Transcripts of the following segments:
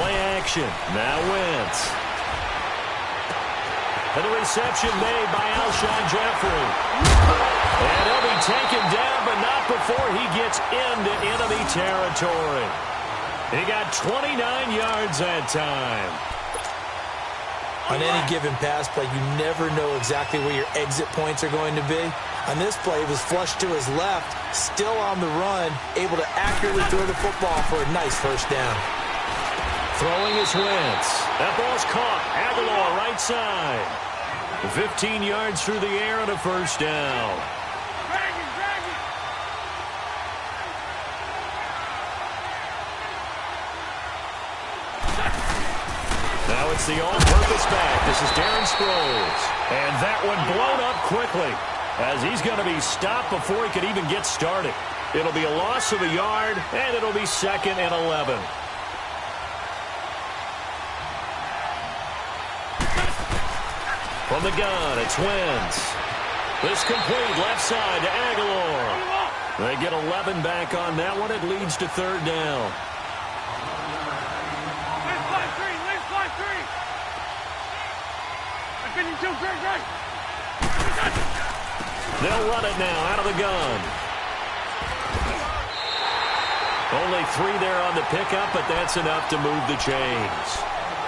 Play action. Now Wentz. And the reception made by Alshon Jeffrey. And he'll be taken down, but not before he gets into enemy territory. He got 29 yards that time. On any given pass play, you never know exactly where your exit points are going to be. On this play, he was flushed to his left, still on the run, able to accurately throw the football for a nice first down. Throwing is Wentz. That ball's caught. Aguilar right side. 15 yards through the air and a first down. Now it's the all-purpose back. This is Darren Sproles. And that one blown up quickly as he's going to be stopped before he could even get started. It'll be a loss of a yard, and it'll be 2nd and 11. From the gun, it's Wentz. This complete left side to Aguilar. They get 11 back on that one. It leads to 3rd down. They'll run it now out of the gun. Only 3 there on the pickup, but that's enough to move the chains.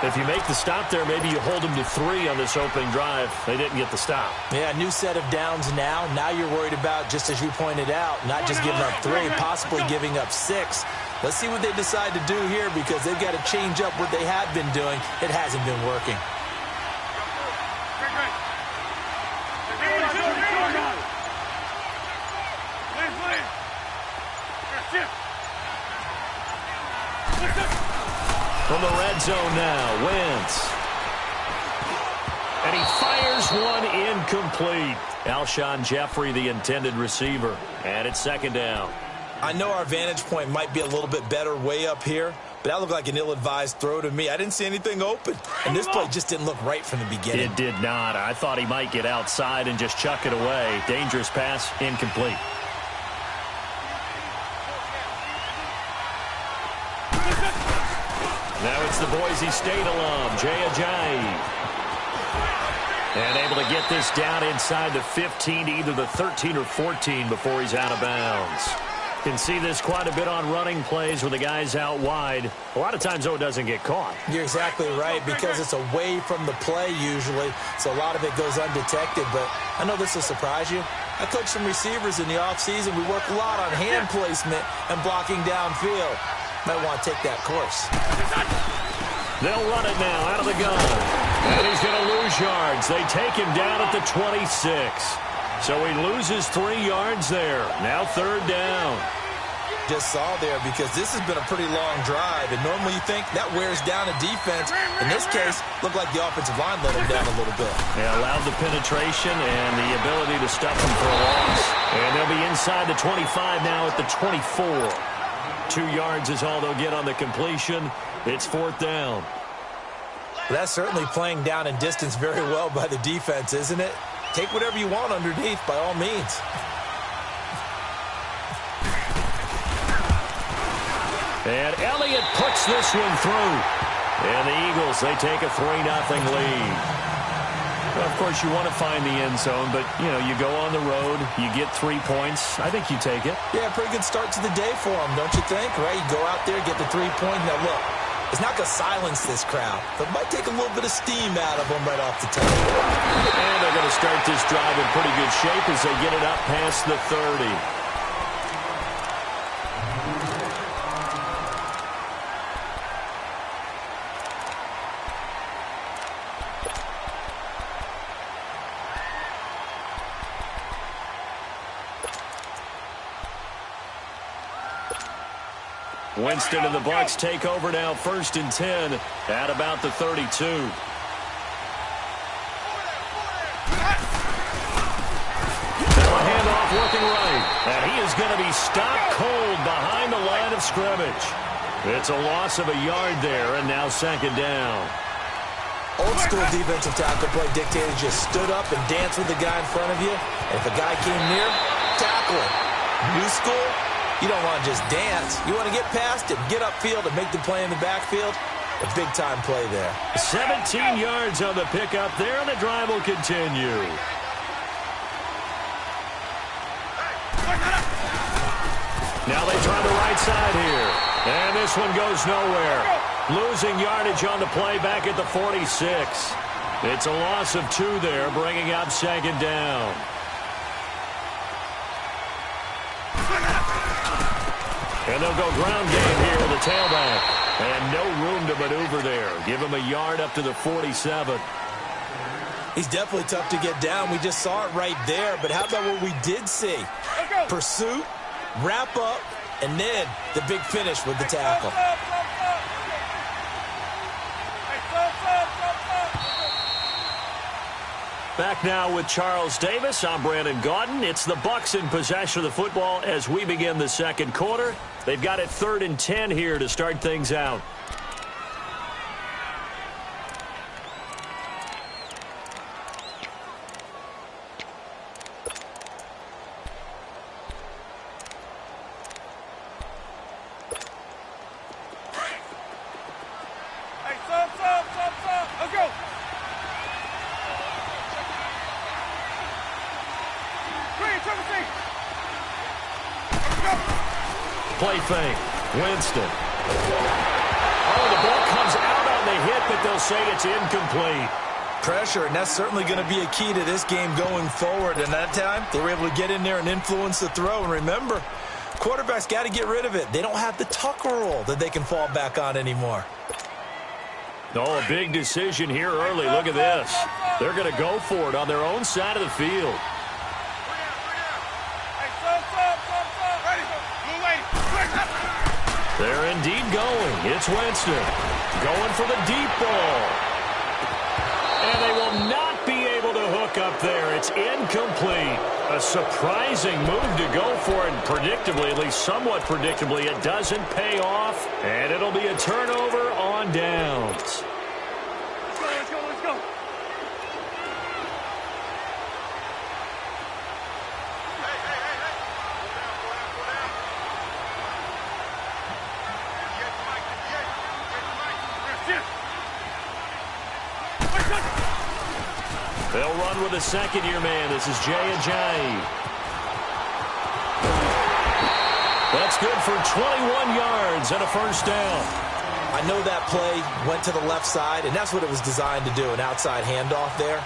If you make the stop there, maybe you hold them to 3 on this opening drive. They didn't get the stop. Yeah, new set of downs now. Now you're worried about, just as you pointed out, not just giving up 3, possibly giving up 6. Let's see what they decide to do here because they've got to change up what they have been doing. It hasn't been working. From the red zone now, Wentz. And he fires one incomplete. Alshon Jeffrey, the intended receiver. And it's 2nd down. I know our vantage point might be a little bit better way up here, but that looked like an ill-advised throw to me. I didn't see anything open. And this play just didn't look right from the beginning. It did not. I thought he might get outside and just chuck it away. Dangerous pass, incomplete. Now it's the Boise State alum, Jay Ajayi. And able to get this down inside the 15, either the 13 or 14 before he's out of bounds. Can see this quite a bit on running plays where the guy's out wide. A lot of times, though, it doesn't get caught. You're exactly right because it's away from the play usually, so a lot of it goes undetected. But I know this will surprise you. I coached some receivers in the offseason. We work a lot on hand placement and blocking downfield. Might want to take that course. They'll run it now out of the gun. And he's going to lose yards. They take him down at the 26. So he loses 3 yards there. Now 3rd down. Just saw there because this has been a pretty long drive. And normally you think that wears down a defense. In this case, looked like the offensive line let him down a little bit. Yeah, allowed the penetration and the ability to stuff him for a loss. And they'll be inside the 25 now at the 24. 2 yards is all they'll get on the completion. It's 4th down. That's certainly playing down in distance very well by the defense, isn't it? Take whatever you want underneath, by all means. And Elliott puts this one through. And the Eagles, they take a 3-0 lead. Well, of course, you want to find the end zone, but, you know, you go on the road, you get 3 points. I think you take it. Yeah, pretty good start to the day for them, don't you think? Right? You go out there, get the 3 points. Now, look, it's not going to silence this crowd, but it might take a little bit of steam out of them right off the top. And they're going to start this drive in pretty good shape as they get it up past the 30. Winston and the Bucs take over now, 1st and 10 at about the 32. Now a handoff working right. And he is going to be stopped cold behind the line of scrimmage. It's a loss of a yard there, and now 2nd down. Old school defensive tackle play dictated just stood up and danced with the guy in front of you. And if a guy came near, tackle him. New school, you don't want to just dance. You want to get past it, get upfield, and make the play in the backfield. A big-time play there. 17 yards on the pickup there, and the drive will continue. Now they try the right side here. And this one goes nowhere. Losing yardage on the play back at the 46. It's a loss of 2 there, bringing up 2nd down. And they'll go ground game here with the tailback. And no room to maneuver there. Give him a yard up to the 47. He's definitely tough to get down. We just saw it right there. But how about what we did see? Pursuit, wrap up, and then the big finish with the tackle. Back now with Charles Davis. I'm Brandon Gaudin. It's the Bucs in possession of the football as we begin the 2nd quarter. They've got it 3rd and 10 here to start things out. Play fake. Winston. Oh, the ball comes out on the hit, but they'll say it's incomplete. Pressure, and that's certainly going to be a key to this game going forward. And that time, they were able to get in there and influence the throw. And remember, quarterbacks got to get rid of it. They don't have the Tucker roll that they can fall back on anymore. Oh, a big decision here early. Look at this. They're going to go for it on their own side of the field. They're indeed going. It's Winston going for the deep ball. And they will not be able to hook up there. It's incomplete. A surprising move to go for it. Predictably, at least somewhat predictably, it doesn't pay off. And it'll be a turnover on downs. Let's go, let's go. They'll run with a second-year man. This is Jay Ajayi. That's good for 21 yards and a 1st down. I know that play went to the left side, and that's what it was designed to do, an outside handoff there.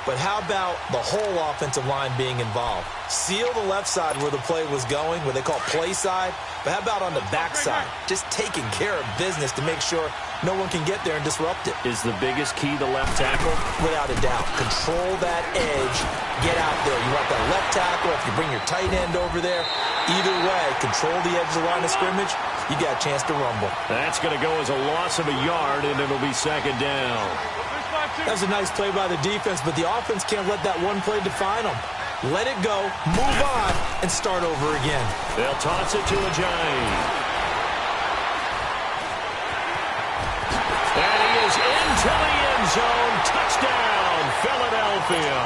But how about the whole offensive line being involved? Seal the left side where the play was going, what they call play side. But how about on the back side? Just taking care of business to make sure no one can get there and disrupt it. Is the biggest key the left tackle? Without a doubt. Control that edge. Get out there. You want that left tackle. If you bring your tight end over there, either way, control the edge of the line of scrimmage, you got a chance to rumble. That's going to go as a loss of a yard, and it'll be 2nd down. That was a nice play by the defense, but the offense can't let that one play define them. Let it go, move on, and start over again. They'll toss it to Ajayi. And he is into the end zone. Touchdown, Philadelphia.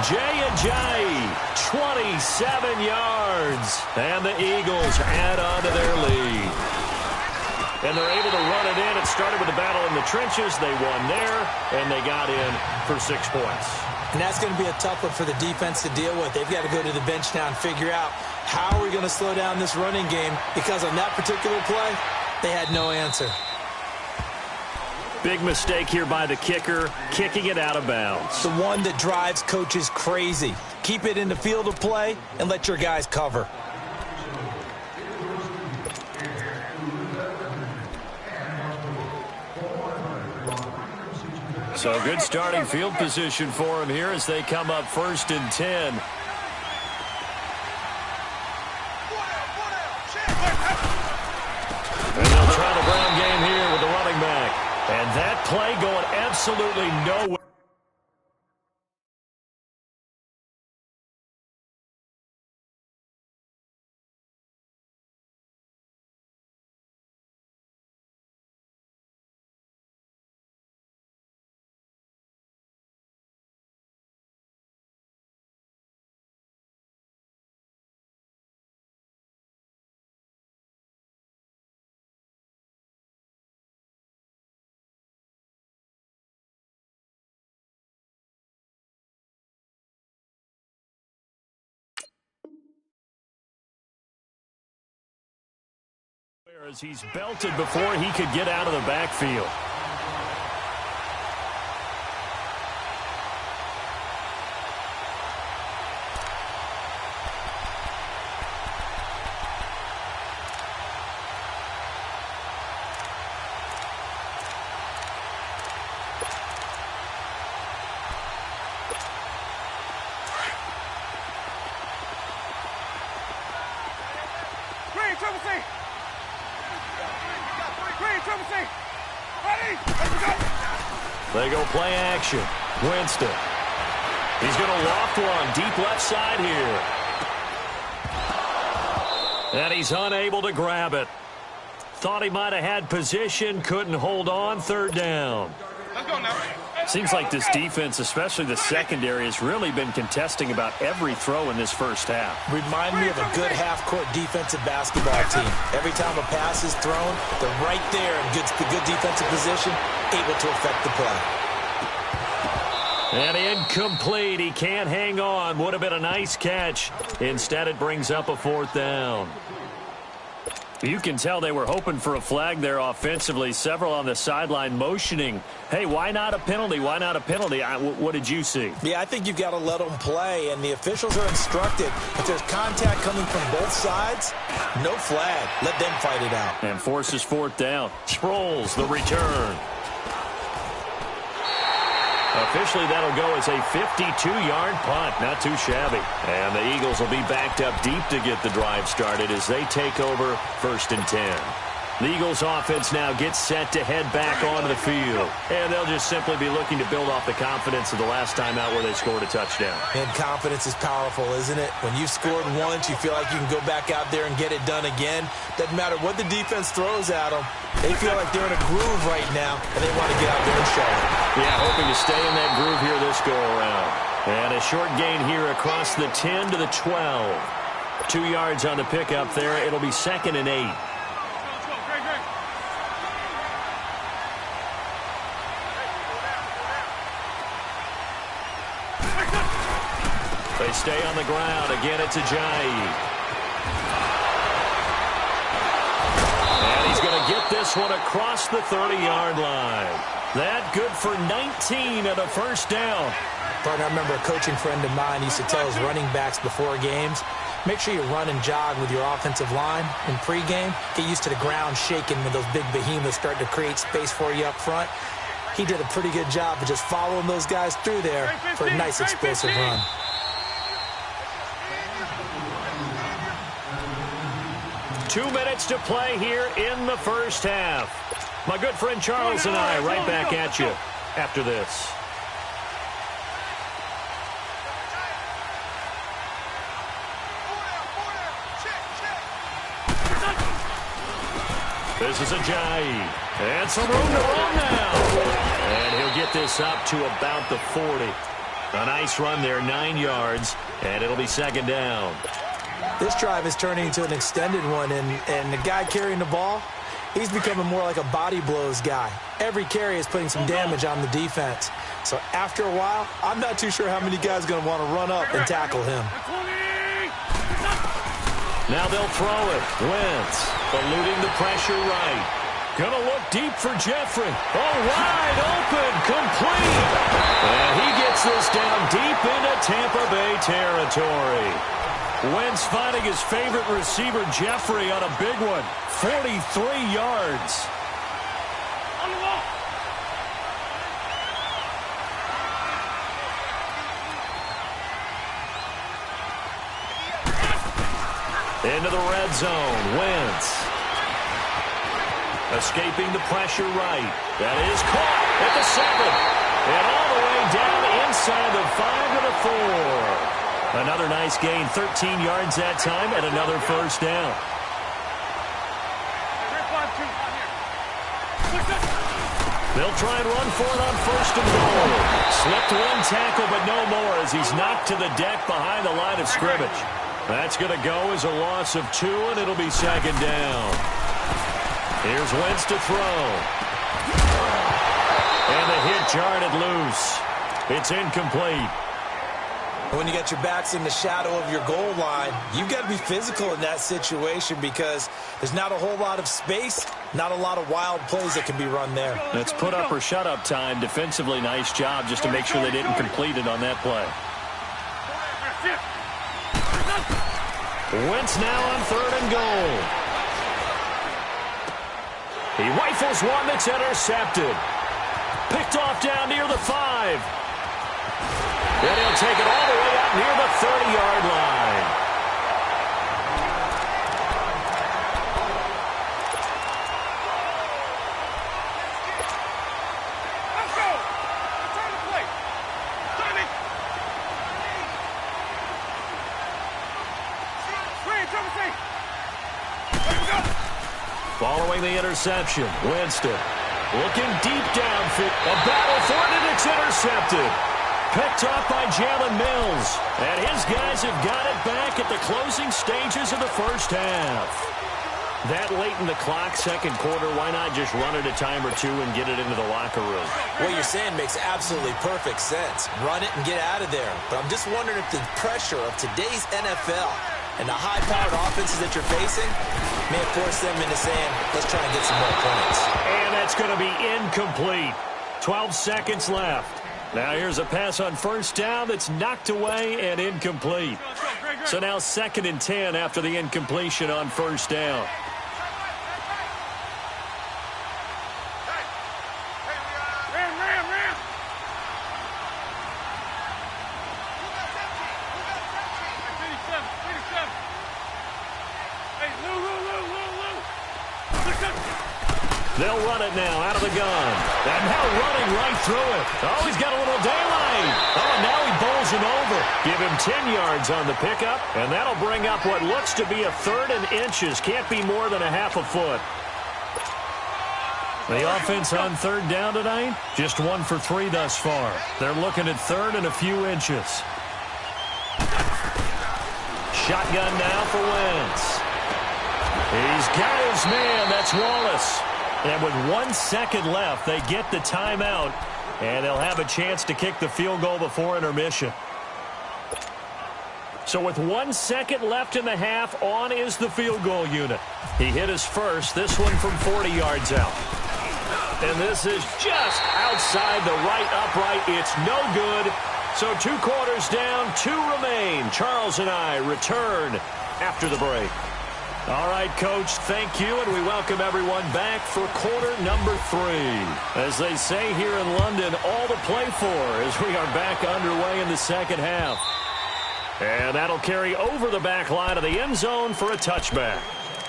Jay Ajayi, 27 yards. And the Eagles add on to their lead. And they're able to run it in. It started with a battle in the trenches. They won there, and they got in for 6 points. And that's going to be a tough one for the defense to deal with. They've got to go to the bench now and figure out how are we going to slow down this running game, because on that particular play, they had no answer. Big mistake here by the kicker, kicking it out of bounds. The one that drives coaches crazy. Keep it in the field of play and let your guys cover. So good starting field position for him here as they come up 1st and 10. And they'll try the ground game here with the running back. And that play going absolutely nowhere. As he's belted before he could get out of the backfield. They go play action. Winston. He's going to loft one deep left side here. And he's unable to grab it. Thought he might have had position, couldn't hold on. Third down. Let's go now. Seems like this defense, especially the secondary, has really been contesting about every throw in this first half. Remind me of a good half-court defensive basketball team. Every time a pass is thrown, they're right there in good defensive position, able to affect the play. And incomplete. He can't hang on. Would have been a nice catch. Instead, it brings up a fourth down. You can tell they were hoping for a flag there offensively. Several on the sideline motioning. Hey, why not a penalty? Why not a penalty? What did you see? Yeah, I think you've got to let them play, and the officials are instructed. If there's contact coming from both sides, no flag. Let them fight it out. And forces fourth down. Sproles, the return. Officially, that'll go as a 52-yard punt. Not too shabby. And the Eagles will be backed up deep to get the drive started as they take over 1st and 10. The Eagles offense now gets set to head back onto the field. And they'll just simply be looking to build off the confidence of the last time out where they scored a touchdown. And confidence is powerful, isn't it? When you've scored once, you feel like you can go back out there and get it done again. Doesn't matter what the defense throws at them. They feel like they're in a groove right now, and they want to get out there and show it. Yeah, hoping to stay in that groove here this go-around. And a short gain here across the 10 to the 12. 2 yards on the pickup there. It'll be 2nd and 8. They stay on the ground. Again, it's Ajayi. And he's going to get this one across the 30-yard line. That good for 19 and a first down. Partner, I remember a coaching friend of mine used to tell his running backs before games, make sure you run and jog with your offensive line in pregame. Get used to the ground shaking when those big behemoths start to create space for you up front. He did a pretty good job of just following those guys through there for a nice explosive run. Two minutes to play here in the first half. My good friend Charles and I right back at you after this. This is Ajayi. And some room to run now. And he'll get this up to about the 40. A nice run there, 9 yards, and it'll be 2nd down. This drive is turning into an extended one, and the guy carrying the ball, he's becoming more like a body blows guy. Every carry is putting some damage on the defense. So after a while, I'm not too sure how many guys are going to want to run up and tackle him. Now they'll throw it. Wentz eluding the pressure right. Gonna look deep for Jeffrey. Oh, wide open, complete. And he gets this down deep into Tampa Bay territory. Wentz finding his favorite receiver, Jeffrey, on a big one. 43 yards. On the wall. Into the red zone. Wentz. Escaping the pressure right. That is caught at the 7. And all the way down inside the 5 to the 4. Another nice gain, 13 yards that time, and another first down. They'll try and run for it on first and goal. Slipped one tackle, but no more as he's knocked to the deck behind the line of scrimmage. That's going to go as a loss of 2, and it'll be second down. Here's Wentz to throw. And the hit jarred it loose. It's incomplete. When you got your backs in the shadow of your goal line, you've got to be physical in that situation because there's not a whole lot of space, not a lot of wild plays that can be run there. That's put up or shut up time. Defensively, nice job just to make sure they didn't complete it on that play. Wentz now on third and goal. He rifles one that's intercepted. Picked off down near the 5. Then he'll take it all the way out near the 30-yard line. Let's go. Return the play. Turning. Screen, trouble safe. Let's go. Following the interception, Winston looking deep downfield. A battle for it, and it's intercepted. Picked off by Jalen Mills. And his guys have got it back at the closing stages of the first half. That late in the clock, second quarter, why not just run it a time or two and get it into the locker room? What you're saying makes absolutely perfect sense. Run it and get out of there. But I'm just wondering if the pressure of today's NFL and the high-powered offenses that you're facing may have forced them into saying, let's try and get some more points. And that's going to be incomplete. 12 seconds left. Now here's a pass on first down that's knocked away and incomplete. So now 2nd and 10 after the incompletion on first down. Ram. Hey, Lou. They'll run it now out of the gun. And now running right through it. Oh, he's got a little daylight. Oh, and now he bowls him over. Give him 10 yards on the pickup, and that'll bring up what looks to be a 3rd and inches. Can't be more than a half a foot. The offense on 3rd down tonight, just 1 for 3 thus far. They're looking at 3rd and a few inches. Shotgun now for Wentz. He's got his man. That's Wallace. And with 1 second left, they get the timeout, and they'll have a chance to kick the field goal before intermission. So with 1 second left in the half, on is the field goal unit. He hit his first, this one from 40 yards out. And this is just outside the right upright. It's no good. So 2 quarters down, 2 remain. Charles and I return after the break. All right, Coach, thank you, and we welcome everyone back for quarter number 3. As they say here in London, all to play for as we are back underway in the second half. And that'll carry over the back line of the end zone for a touchback.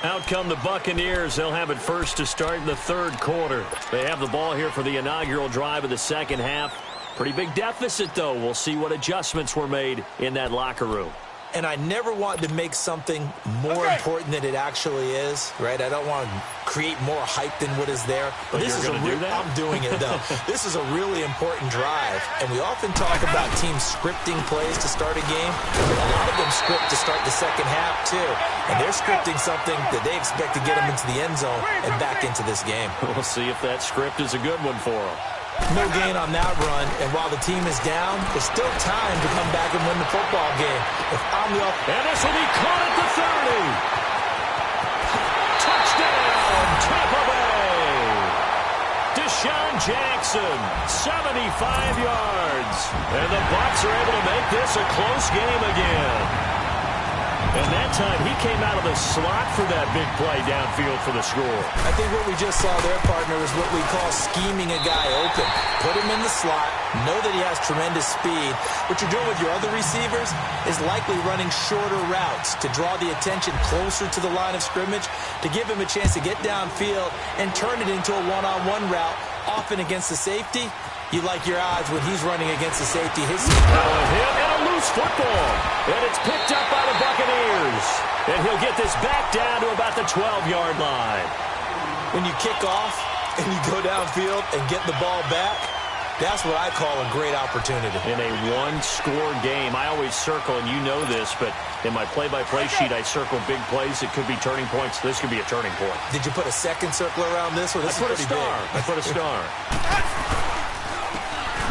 Out come the Buccaneers. They'll have it first to start in the 3rd quarter. They have the ball here for the inaugural drive of the second half. Pretty big deficit, though. We'll see what adjustments were made in that locker room. And I never want to make something more important than it actually is, right? I don't want to create more hype than what is there. But this is I'm doing it, though. This is a really important drive. And we often talk about teams scripting plays to start a game. A lot of them script to start the second half, too. And they're scripting something that they expect to get them into the end zone and back into this game. We'll see if that script is a good one for them. No gain on that run, and while the team is down, there's still time to come back and win the football game. If I'm the and this will be caught at the 30. Touchdown, Tampa Bay. Deshaun Jackson, 75 yards. And the Bucs are able to make this a close game again. And that time he came out of the slot for that big play downfield for the score. I think what we just saw there, partner, is what we call scheming a guy open. Put him in the slot, know that he has tremendous speed. What you're doing with your other receivers is likely running shorter routes to draw the attention closer to the line of scrimmage, to give him a chance to get downfield and turn it into a one-on-one route, often against the safety. You like your odds when he's running against the safety. Hit and a loose football. And it's picked up by the Buccaneers. And he'll get this back down to about the 12-yard line. When you kick off and you go downfield and get the ball back, that's what I call a great opportunity. In a one-score game, I always circle, and you know this, but in my play-by-play sheet, I circle big plays. It could be turning points. This could be a turning point. Did you put a second circle around this one? I put a star. I put a star.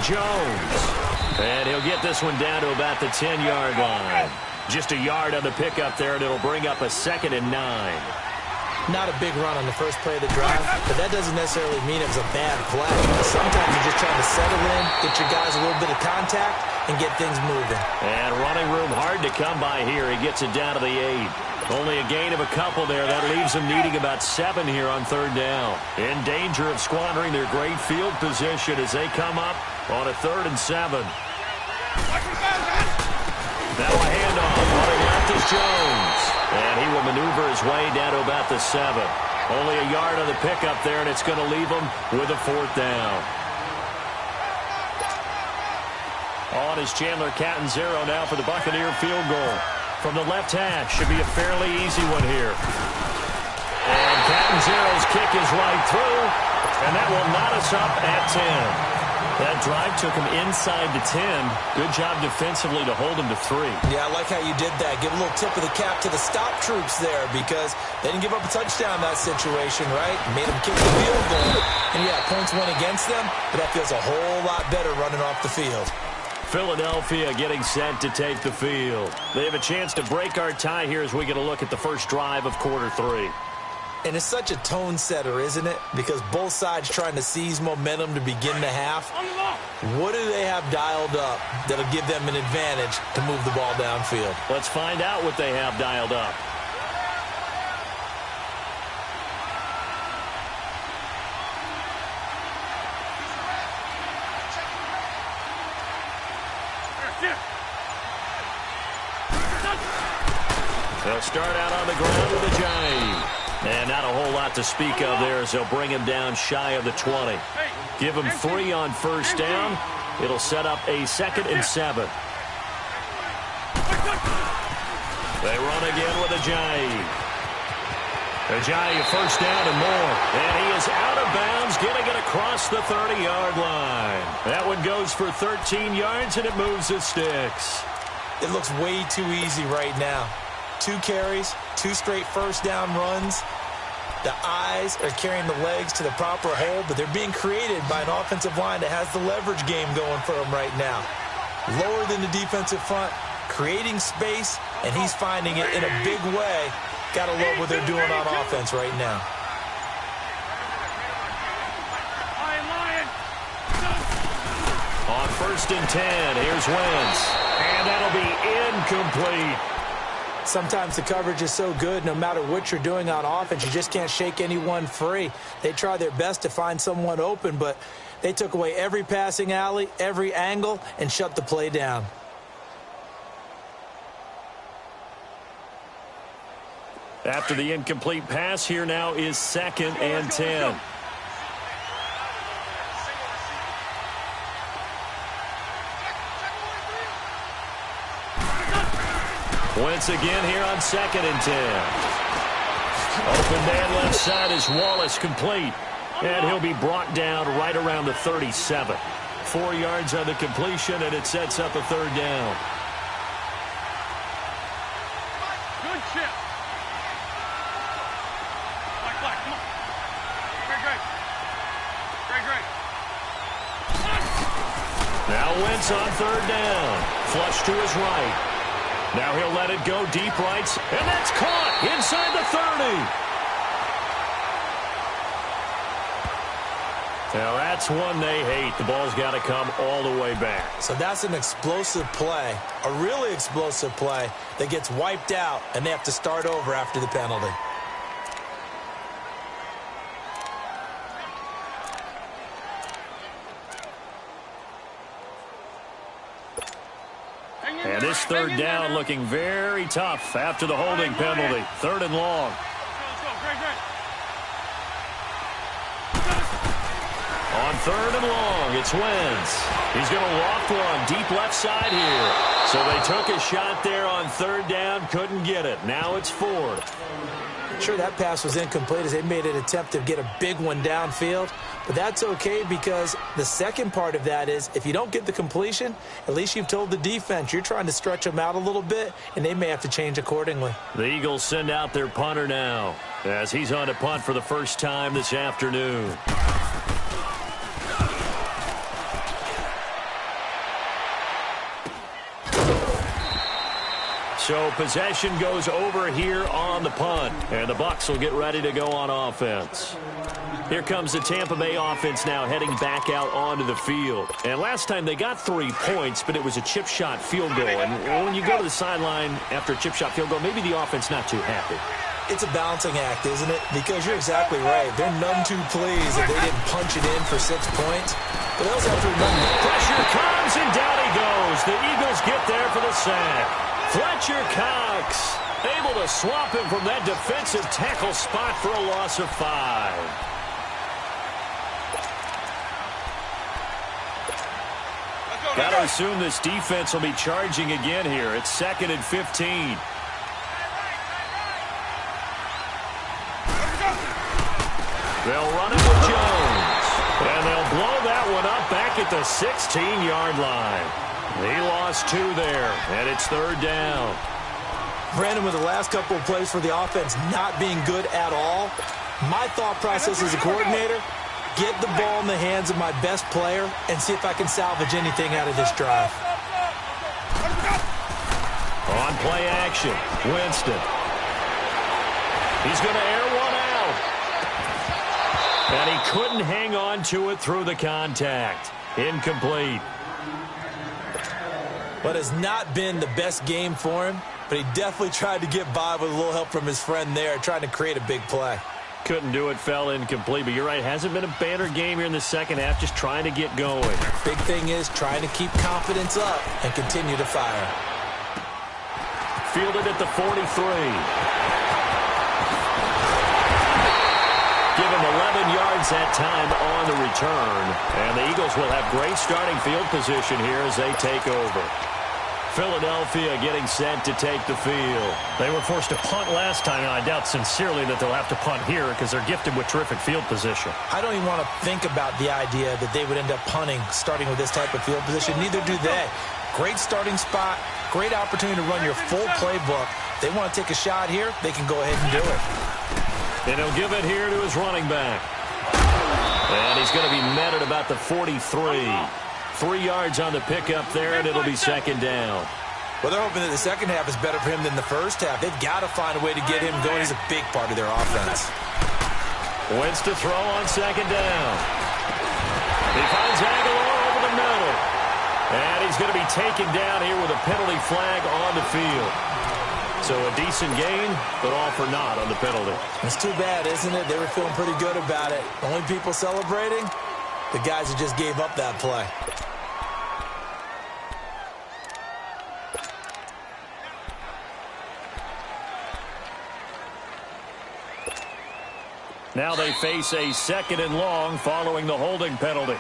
Jones. And he'll get this one down to about the 10-yard line. Just a yard on the pickup there, and it'll bring up a 2nd and 9. Not a big run on the first play of the drive, but that doesn't necessarily mean it was a bad play. Sometimes you're just trying to settle in, get your guys a little bit of contact, and get things moving. And running room hard to come by here. He gets it down to the 8. Only a gain of a couple there. That leaves them needing about 7 here on 3rd down. In danger of squandering their great field position as they come up on a 3rd and 7. Now a handoff. Running left is Jones. And he will maneuver his way down to about the 7. Only a yard on the pickup there, and it's going to leave him with a 4th down. On is Chandler Catanzaro now for the Buccaneer field goal. From the left hash, should be a fairly easy one here. And Catanzaro's kick is right through, and that will knot us up at 10. That drive took him inside the 10. Good job defensively to hold him to 3. Yeah, I like how you did that. Give a little tip of the cap to the stop troops there, because they didn't give up a touchdown in that situation, right? Made them kick the field goal. And yeah, points went against them, but that feels a whole lot better running off the field. Philadelphia getting set to take the field. They have a chance to break our tie here as we get a look at the first drive of quarter 3. And it's such a tone setter, isn't it? Because both sides trying to seize momentum to begin the half. What do they have dialed up that'll give them an advantage to move the ball downfield? Let's find out what they have dialed up. They'll start out on the ground with a jive. And not a whole lot to speak of there as they'll bring him down shy of the 20. Give him 3 on first down. It'll set up a 2nd and 7. They run again with Ajayi. Ajayi first down and more. And he is out of bounds, getting it across the 30-yard line. That one goes for 13 yards, and it moves the sticks. It looks way too easy right now. 2 carries, 2 straight first down runs. The eyes are carrying the legs to the proper hole, but they're being created by an offensive line that has the leverage game going for them right now. Lower than the defensive front, creating space, and he's finding it in a big way. Gotta love what they're doing on offense right now. On 1st and 10, here's Wentz. And that'll be incomplete. Sometimes the coverage is so good, no matter what you're doing on offense, you just can't shake anyone free. They try their best to find someone open, but they took away every passing alley, every angle, and shut the play down. After the incomplete pass, here now is 2nd and 10. Wentz again here on 2nd and 10. Open man left side is Wallace, complete. And he'll be brought down right around the 37. 4 yards on the completion, and it sets up a 3rd down. Good chip. Black, come on. Great. Now Wentz on 3rd down. Flush to his right. Now he'll let it go deep right, and that's caught inside the 30. Now, that's one they hate. The ball's got to come all the way back. So that's an explosive play, a really explosive play that gets wiped out, and they have to start over after the penalty. And this third down looking very tough after the holding penalty. 3rd and long. On 3rd and long, it's Wentz. He's going to loft one deep left side here. So they took a shot there on 3rd down, couldn't get it. Now it's 4th. Sure, that pass was incomplete as they made an attempt to get a big one downfield. But that's okay because the second part of that is if you don't get the completion, at least you've told the defense you're trying to stretch them out a little bit, and they may have to change accordingly. The Eagles send out their punter now as he's on to punt for the first time this afternoon. So possession goes over here on the punt, and the Bucs will get ready to go on offense. Here comes the Tampa Bay offense now heading back out onto the field. And last time they got 3 points, but it was a chip shot field goal. And when you go to the sideline after a chip shot field goal, maybe the offense not too happy. It's a balancing act, isn't it? Because you're exactly right. They're none too pleased that they didn't punch it in for 6 points. But they also have to remember. Pressure comes, and down he goes. The Eagles get there for the sack. Fletcher Cox able to swap him from that defensive tackle spot for a loss of 5. Got to assume this defense will be charging again here. It's 2nd and 15. They'll run it with Jones. And they'll blow that one up back at the 16-yard line. He lost 2 there, and it's 3rd down. Brandon, with the last couple of plays for the offense not being good at all, my thought process as a coordinator, get the ball in the hands of my best player and see if I can salvage anything out of this drive. On play action, Winston. He's going to air one out. And he couldn't hang on to it through the contact. Incomplete. But it's not been the best game for him, but he definitely tried to get by with a little help from his friend there, trying to create a big play. Couldn't do it, fell incomplete. But you're right, hasn't been a banner game here in the second half, just trying to get going. Big thing is trying to keep confidence up and continue to fire. Fielded at the 43. Given 11 yards that time on the return. And the Eagles will have great starting field position here as they take over. Philadelphia getting set to take the field. They were forced to punt last time, and I doubt sincerely that they'll have to punt here because they're gifted with terrific field position. I don't even want to think about the idea that they would end up punting starting with this type of field position. Neither do they. Great starting spot, great opportunity to run your full playbook. They want to take a shot here, they can go ahead and do it. And he'll give it here to his running back. And he's going to be met at about the 43. 3 yards on the pickup there, and it'll be 2nd down. Well, they're hoping that the second half is better for him than the first half. They've got to find a way to get him going. He's a big part of their offense. Wentz to throw on 2nd down. He finds Aguilar over the middle. And he's going to be taken down here with a penalty flag on the field. So a decent gain, but all for naught on the penalty. It's too bad, isn't it? They were feeling pretty good about it. Only people celebrating, the guys who just gave up that play. Now they face a 2nd and long following the holding penalty.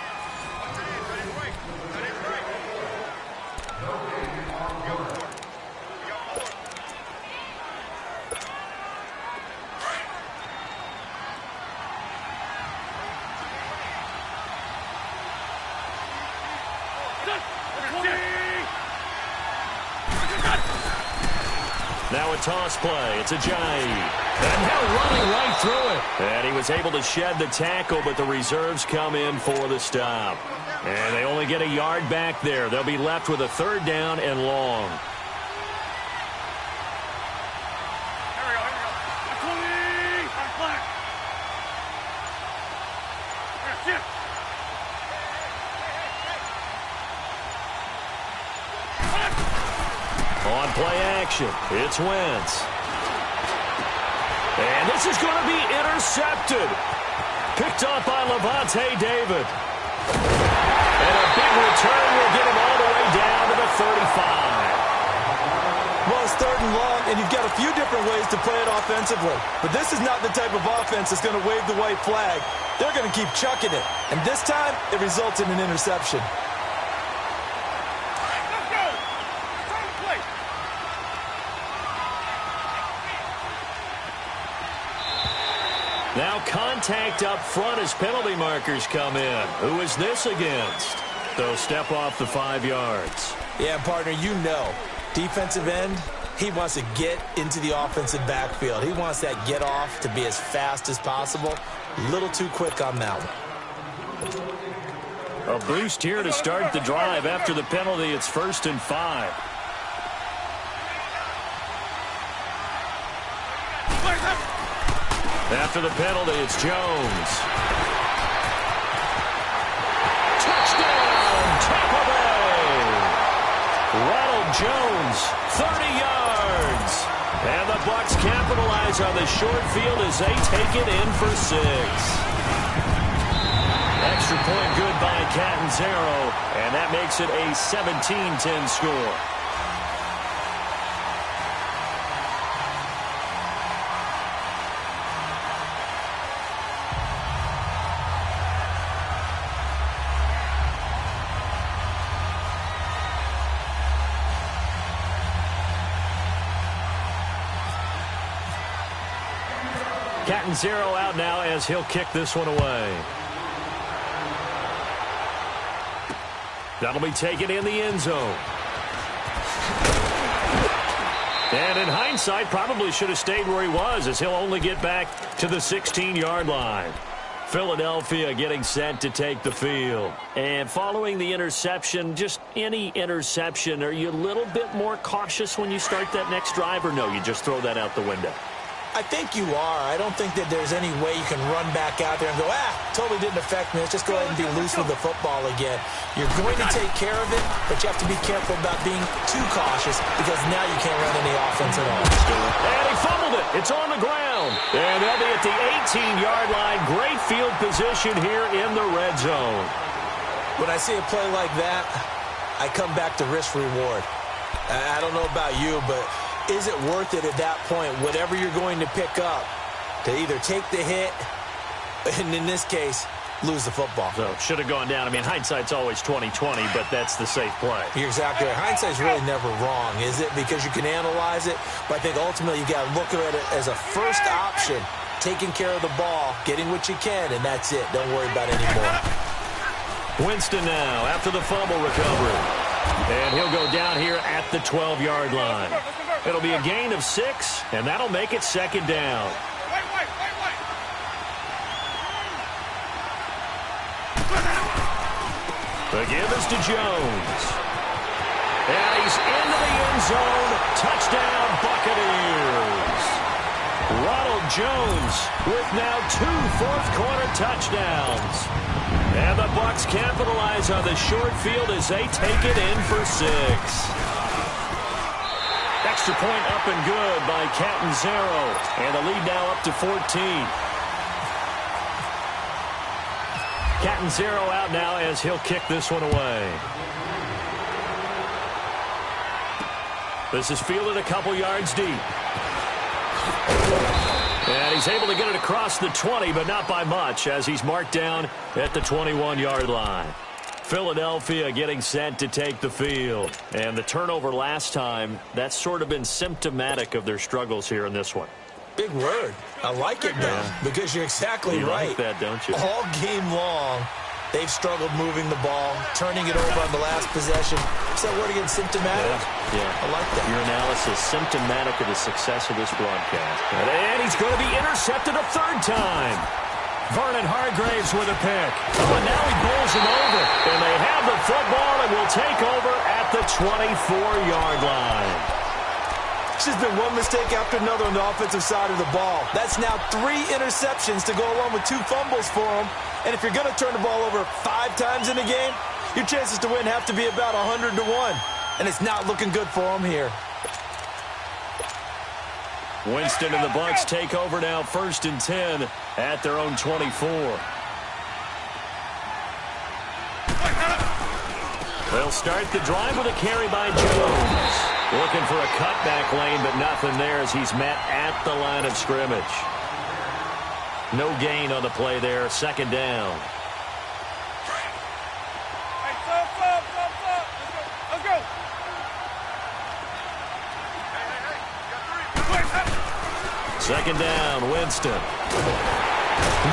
Now a toss play. It's Ajayi. And now running right through it. And he was able to shed the tackle, but the reserves come in for the stop. And they only get a yard back there. They'll be left with a 3rd down and long. formation. It's Wentz. And this is going to be intercepted. Picked up by Levante David. And a big return will get him all the way down to the 35. Well, it's 3rd and long, and you've got a few different ways to play it offensively. But this is not the type of offense that's going to wave the white flag. They're going to keep chucking it. And this time, it results in an interception. Let's go. Time to play. Now contact up front as penalty markers come in. Who is this against? They'll step off the 5 yards. Yeah, partner, you know. Defensive end, he wants to get into the offensive backfield. He wants that get off to be as fast as possible. A little too quick on that one. A boost here to start the drive. After the penalty, it's 1st and 5. After the penalty, it's Jones. Touchdown, Tampa Bay! Ronald Jones, 30 yards. And the Bucs capitalize on the short field as they take it in for 6. Extra point good by Catanzaro, and that makes it a 17-10 score. Catanzaro out now as he'll kick this one away. That'll be taken in the end zone. And in hindsight, probably should have stayed where he was, as he'll only get back to the 16-yard line. Philadelphia getting set to take the field. And following the interception, just any interception, are you a little bit more cautious when you start that next drive, or no, you just throw that out the window? I think you are. I don't think that there's any way you can run back out there and go, totally didn't affect me. Let's just go ahead and be loose with the football again. You're going to take care of it, but you have to be careful about being too cautious because now you can't run any offense at all. And he fumbled it. It's on the ground. And they'll be at the 18-yard line. Great field position here in the red zone. When I see a play like that, I come back to risk-reward. I don't know about you, but is it worth it at that point, whatever you're going to pick up, to either take the hit, and in this case, lose the football? So should have gone down. I mean, hindsight's always 20/20, but that's the safe play. You're exactly right. Hindsight's really never wrong, is it? Because you can analyze it, but I think ultimately you got to look at it as a first option, taking care of the ball, getting what you can, and that's it. Don't worry about any more. Winston now after the fumble recovery. And he'll go down here at the 12-yard line. It'll be a gain of 6, and that'll make it 2nd down. The give is to Jones. And he's into the end zone. Touchdown, Buccaneers. Ronald Jones with now 2 fourth-quarter touchdowns. And the Bucs capitalize on the short field as they take it in for 6. Extra point up and good by Catanzaro. And the lead now up to 14. Catanzaro out now as he'll kick this one away. This is fielded a couple yards deep. And he's able to get it across the 20, but not by much, as he's marked down at the 21-yard line. Philadelphia getting set to take the field. And the turnover last time, that's sort of been symptomatic of their struggles here in this one. Big word. I like it, though, because you're exactly right. You like that, don't you? All game long, they've struggled moving the ball, turning it over on the last possession. Is that word again, symptomatic? Yeah. I like that. Your analysis, symptomatic of the success of this broadcast. And he's going to be intercepted a 3rd time. Vernon Hargraves with a pick. Oh, and now he bowls him over. And they have the football and will take over at the 24-yard line. It's just been one mistake after another on the offensive side of the ball. That's now 3 interceptions to go along with 2 fumbles for him. And if you're going to turn the ball over 5 times in a game, your chances to win have to be about 100 to 1. And it's not looking good for him here. Winston and the Bucs take over now, 1st and 10 at their own 24. They'll start the drive with a carry by Jones. Looking for a cutback lane, but nothing there as he's met at the line of scrimmage. No gain on the play there, 2nd down. Hey, stop. Let's go. Hey. 2nd down, Winston.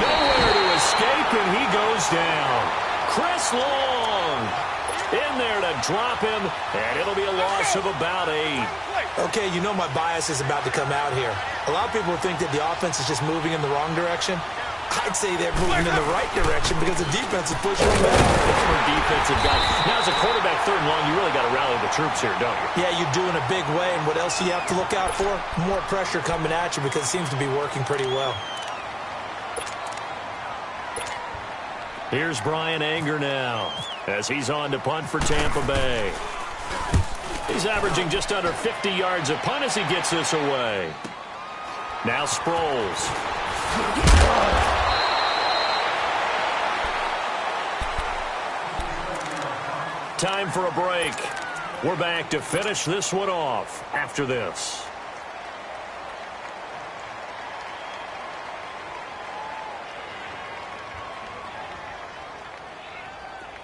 Nowhere to escape, and he goes down. Chris Long in there to drop him, and it'll be a loss of about 8. Okay, you know my bias is about to come out here. A lot of people think that the offense is just moving in the wrong direction. I'd say they're moving in the right direction because the defense is pushing them back. Former defensive guy. Now, as a quarterback, 3rd and long, you really got to rally the troops here, don't you? Yeah, you do in a big way, and what else do you have to look out for? More pressure coming at you because it seems to be working pretty well. Here's Brian Anger now as he's on to punt for Tampa Bay. He's averaging just under 50 yards a punt as he gets this away. Now Sproles. Time for a break. We're back to finish this one off after this.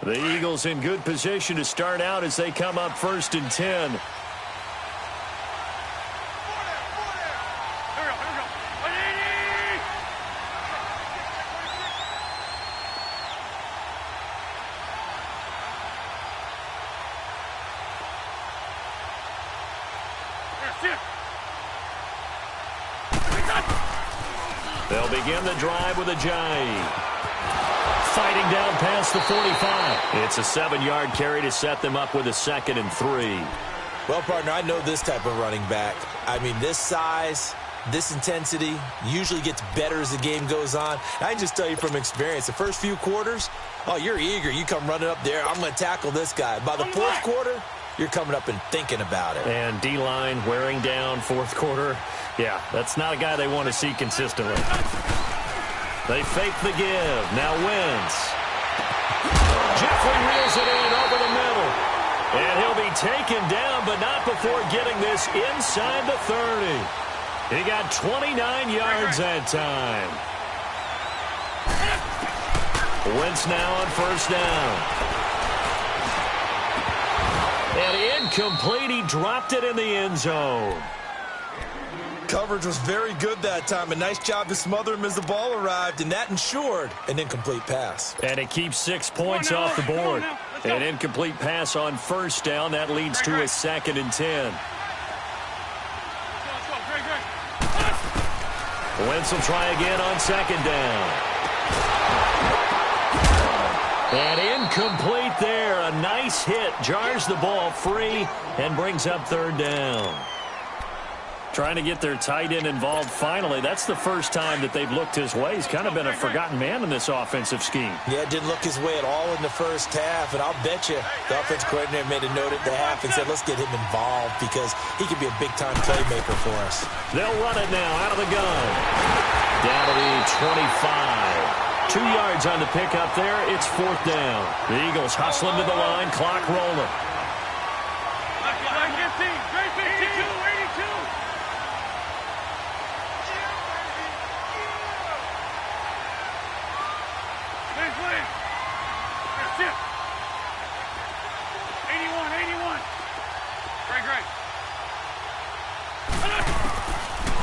The Eagles in good position to start out as they come up 1st and 10. Here we go. They'll begin the drive with a Ajayi. Fighting down past the 45. It's a 7-yard carry to set them up with a 2nd and 3. Well, partner, I know this type of running back. I mean, this size, this intensity usually gets better as the game goes on. I can just tell you from experience, the first few quarters, oh, you're eager. You come running up there, I'm going to tackle this guy. By the 4th quarter, you're coming up and thinking about it. And D-line wearing down 4th quarter. Yeah, that's not a guy they want to see consistently. They fake the give. Now Wentz. Jeffrey reels it in over the middle. And he'll be taken down, but not before getting this inside the 30. He got 29 yards that time. Wentz now on 1st down. And incomplete. He dropped it in the end zone. Coverage was very good that time. A nice job to smother him as the ball arrived, and that ensured an incomplete pass. And it keeps 6 points off the board. An incomplete pass on 1st down. That leads to a 2nd and 10. Wentz will try again on 2nd down. And incomplete there. A nice hit. Jars the ball free and brings up 3rd down. Trying to get their tight end involved finally. That's the first time that they've looked his way. He's kind of been a forgotten man in this offensive scheme. Yeah, didn't look his way at all in the first half. And I'll bet you the offense coordinator made a note at the half and said, let's get him involved because he could be a big-time playmaker for us. They'll run it now out of the gun. Down to the 25. 2 yards on the pickup there. It's 4th down. The Eagles hustling to the line. Clock rolling.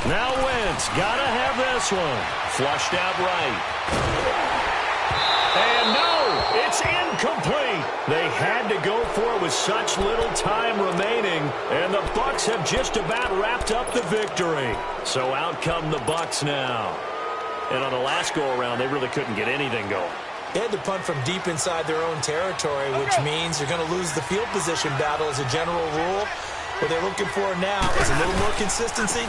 Now Wentz, gotta have this one. Flushed out right. And no, it's incomplete. They had to go for it with such little time remaining, and the Bucs have just about wrapped up the victory. So out come the Bucs now. And on the last go-around, they really couldn't get anything going. They had to punt from deep inside their own territory, which means you're going to lose the field position battle as a general rule. What they're looking for now is a little more consistency,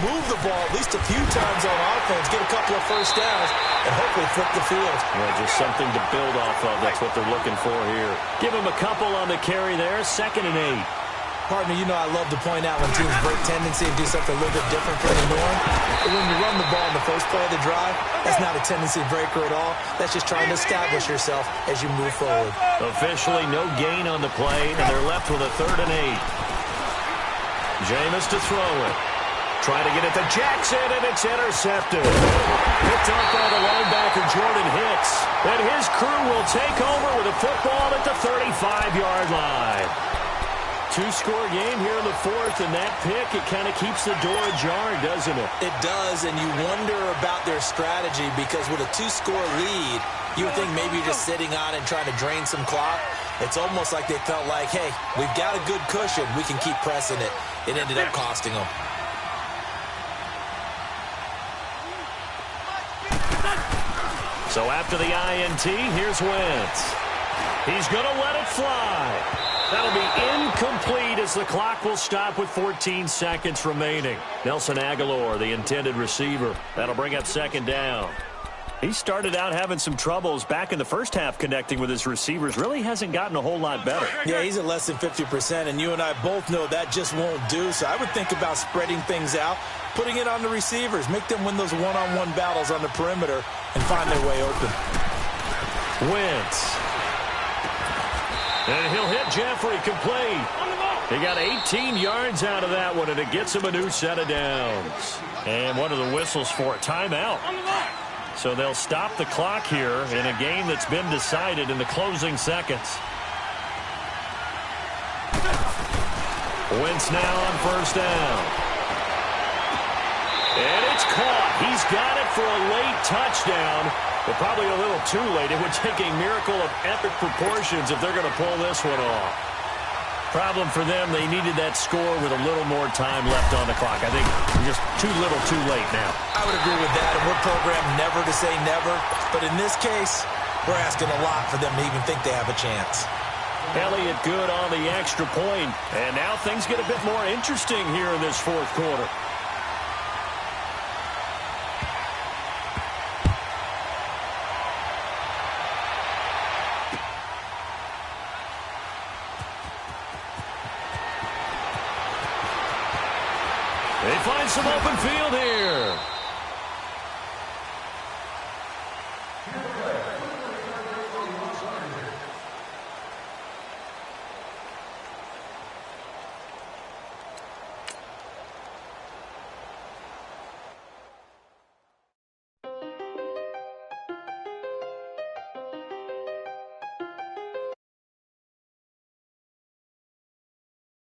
move the ball at least a few times on offense, get a couple of 1st downs, and hopefully flip the field. Yeah, just something to build off of. That's what they're looking for here. Give him a couple on the carry there, 2nd and 8. Partner, you know I love to point out when teams break tendency and do something a little bit different from the norm. But when you run the ball in the first play of the drive, that's not a tendency breaker at all. That's just trying to establish yourself as you move forward. Officially no gain on the play, and they're left with a 3rd and 8. Jameis to throw it. Trying to get it to Jackson, and it's intercepted. Picked up by the linebacker, Jordan Hicks. And his crew will take over with a football at the 35-yard line. 2-score game here in the 4th, and that pick, it kind of keeps the door ajar, doesn't it? It does, and you wonder about their strategy because with a 2-score lead, you would think maybe you're just sitting on it and trying to drain some clock. It's almost like they felt like, hey, we've got a good cushion. We can keep pressing it. It ended up costing them. So after the INT, here's Wentz. He's going to let it fly. That'll be incomplete as the clock will stop with 14 seconds remaining. Nelson Aguilar, the intended receiver. That'll bring up 2nd down. He started out having some troubles back in the first half connecting with his receivers. Really hasn't gotten a whole lot better. Yeah, he's at less than 50%, and you and I both know that just won't do. So I would think about spreading things out, putting it on the receivers, make them win those one-on-one battles on the perimeter and find their way open. Wentz. And he'll hit Jeffrey complete. He got 18 yards out of that one, and it gets him a new set of downs. And what are the whistles for? Timeout. So they'll stop the clock here in a game that's been decided in the closing seconds. Wentz now on 1st down. And it's caught. He's got it for a late touchdown. But probably a little too late. It would take a miracle of epic proportions if they're going to pull this one off. Problem for them, they needed that score with a little more time left on the clock. I think just too little too late now. I would agree with that, and we're programmed never to say never. But in this case, we're asking a lot for them to even think they have a chance. Elliott good on the extra point. And now things get a bit more interesting here in this 4th quarter. They find some open field here.